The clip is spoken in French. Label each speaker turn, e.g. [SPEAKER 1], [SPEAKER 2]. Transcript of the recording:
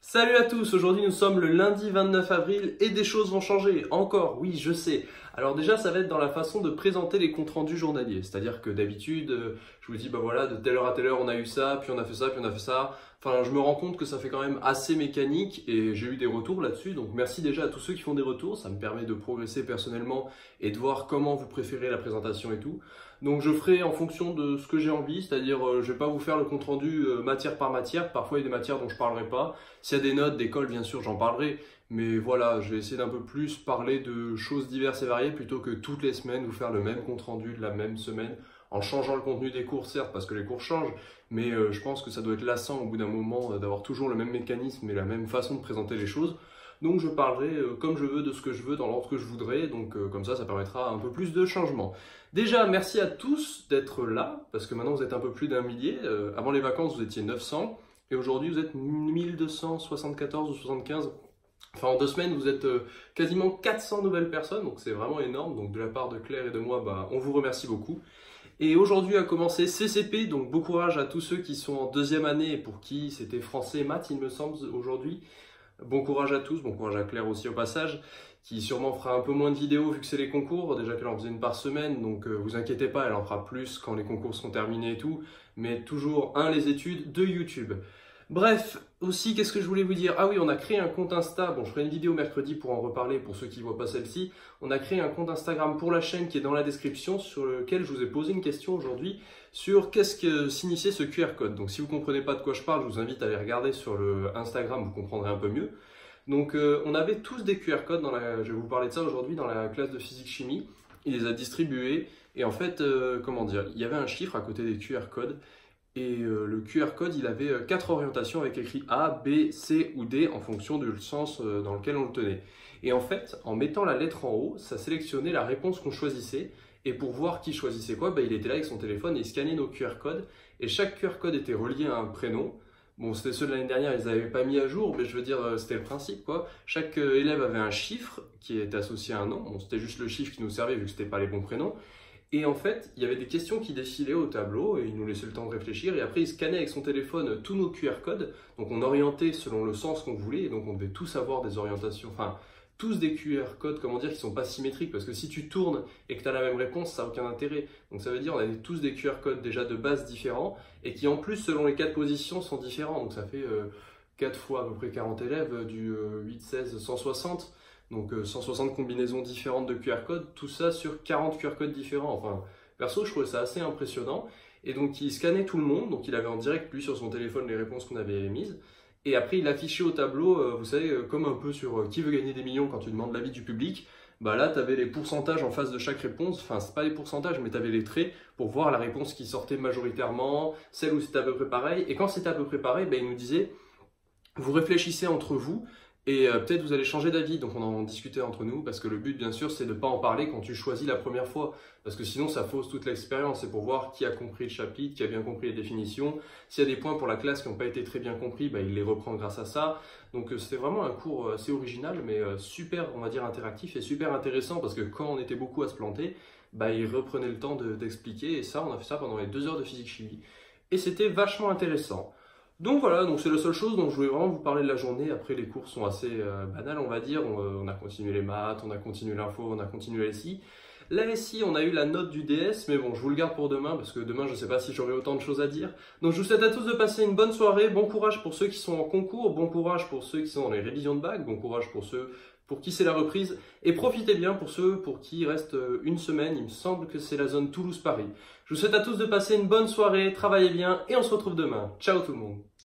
[SPEAKER 1] Salut à tous, aujourd'hui nous sommes le lundi 29 avril et des choses vont changer, encore, oui je sais. Alors déjà ça va être dans la façon de présenter les comptes rendus journaliers, c'est-à-dire que d'habitude je vous dis bah voilà de telle heure à telle heure on a eu ça, puis on a fait ça, puis on a fait ça. Enfin je me rends compte que ça fait quand même assez mécanique et j'ai eu des retours là-dessus, donc merci déjà à tous ceux qui font des retours, ça me permet de progresser personnellement et de voir comment vous préférez la présentation et tout. Donc je ferai en fonction de ce que j'ai envie, c'est-à-dire je vais pas vous faire le compte rendu matière par matière, parfois il y a des matières dont je parlerai pas. S'il y a des notes d'école bien sûr j'en parlerai, mais voilà je vais essayer d'un peu plus parler de choses diverses et variées plutôt que toutes les semaines vous faire le même compte rendu de la même semaine en changeant le contenu des cours certes parce que les cours changent, mais je pense que ça doit être lassant au bout d'un moment d'avoir toujours le même mécanisme et la même façon de présenter les choses. Donc je parlerai comme je veux de ce que je veux dans l'ordre que je voudrais, donc comme ça permettra un peu plus de changement. Déjà merci à tous d'être là, parce que maintenant vous êtes un peu plus d'un millier, avant les vacances vous étiez 900, et aujourd'hui vous êtes 1274 ou 75. Enfin en 2 semaines vous êtes quasiment 400 nouvelles personnes, donc c'est vraiment énorme, donc de la part de Claire et de moi bah, on vous remercie beaucoup. Et aujourd'hui a commencé CCP, donc bon courage à tous ceux qui sont en 2e année et pour qui c'était français et maths il me semble aujourd'hui. Bon courage à tous, bon courage à Claire aussi au passage, qui sûrement fera un peu moins de vidéos vu que c'est les concours, déjà qu'elle en faisait une par semaine, donc vous inquiétez pas, elle en fera plus quand les concours seront terminés et tout, mais toujours, les études, 2, YouTube. Bref, aussi, qu'est-ce que je voulais vous dire? Ah oui, on a créé un compte Insta, bon je ferai une vidéo mercredi pour en reparler pour ceux qui ne voient pas celle-ci. On a créé un compte Instagram pour la chaîne qui est dans la description sur lequel je vous ai posé une question aujourd'hui sur qu'est-ce que signifiait ce QR code. Donc si vous ne comprenez pas de quoi je parle, je vous invite à aller regarder sur le Instagram, vous comprendrez un peu mieux. Donc on avait tous des QR codes, je vais vous parler de ça aujourd'hui dans la classe de physique-chimie. Il les a distribués et en fait, comment dire, il y avait un chiffre à côté des QR codes. Et le QR code, il avait 4 orientations avec écrit A, B, C ou D en fonction du sens dans lequel on le tenait. Et en fait, en mettant la lettre en haut, ça sélectionnait la réponse qu'on choisissait. Et pour voir qui choisissait quoi, bah, il était là avec son téléphone et il scannait nos QR codes. Et chaque QR code était relié à un prénom. Bon, c'était ceux de l'année dernière, ils n'avaient pas mis à jour, mais je veux dire, c'était le principe, quoi. Chaque élève avait un chiffre qui était associé à un nom. Bon, c'était juste le chiffre qui nous servait vu que c'était pas les bons prénoms. Et en fait, il y avait des questions qui défilaient au tableau et il nous laissait le temps de réfléchir. Et après, il scannait avec son téléphone tous nos QR codes. Donc, on orientait selon le sens qu'on voulait. Et donc, on devait tous avoir des orientations, enfin, tous des QR codes, comment dire, qui sont pas symétriques. Parce que si tu tournes et que tu as la même réponse, ça n'a aucun intérêt. Donc, ça veut dire on avait tous des QR codes déjà de base différents et qui, en plus, selon les 4 positions, sont différents. Donc, ça fait 4 fois à peu près 40 élèves, du 8, 16, 160. Donc 160 combinaisons différentes de QR codes, tout ça sur 40 QR codes différents. Enfin, perso, je trouvais ça assez impressionnant. Et donc, il scannait tout le monde. Donc, il avait en direct, lui, sur son téléphone, les réponses qu'on avait émises. Et après, il affichait au tableau, vous savez, comme un peu sur Qui veut gagner des millions quand tu demandes l'avis du public. Bah là, tu avais les pourcentages en face de chaque réponse. Enfin, c'est pas les pourcentages, mais tu avais les traits pour voir la réponse qui sortait majoritairement, celle où c'était à peu près pareil. Et quand c'était à peu près pareil, bah, il nous disait, vous réfléchissez entre vous. Et peut-être vous allez changer d'avis, donc on en discutait entre nous, parce que le but bien sûr c'est de ne pas en parler quand tu choisis la première fois, parce que sinon ça fausse toute l'expérience, c'est pour voir qui a compris le chapitre, qui a bien compris les définitions. S'il y a des points pour la classe qui n'ont pas été très bien compris, bah, il les reprend grâce à ça. Donc c'était vraiment un cours assez original, mais super, on va dire, interactif et super intéressant, parce que quand on était beaucoup à se planter, bah, il reprenait le temps d'expliquer, et ça, on a fait ça pendant les 2 heures de physique-chimie. Et c'était vachement intéressant. Donc voilà, donc c'est la seule chose dont je voulais vraiment vous parler de la journée. Après, les cours sont assez banals, on va dire. On a continué les maths, on a continué l'info, on a continué la SI. La SI, on a eu la note du DS, mais bon, je vous le garde pour demain, parce que demain, je ne sais pas si j'aurai autant de choses à dire. Donc je vous souhaite à tous de passer une bonne soirée. Bon courage pour ceux qui sont en concours, bon courage pour ceux qui sont dans les révisions de bac, bon courage pour ceux pour qui c'est la reprise. Et profitez bien pour ceux pour qui il reste 1 semaine. Il me semble que c'est la zone Toulouse-Paris. Je vous souhaite à tous de passer une bonne soirée, travaillez bien, et on se retrouve demain. Ciao tout le monde!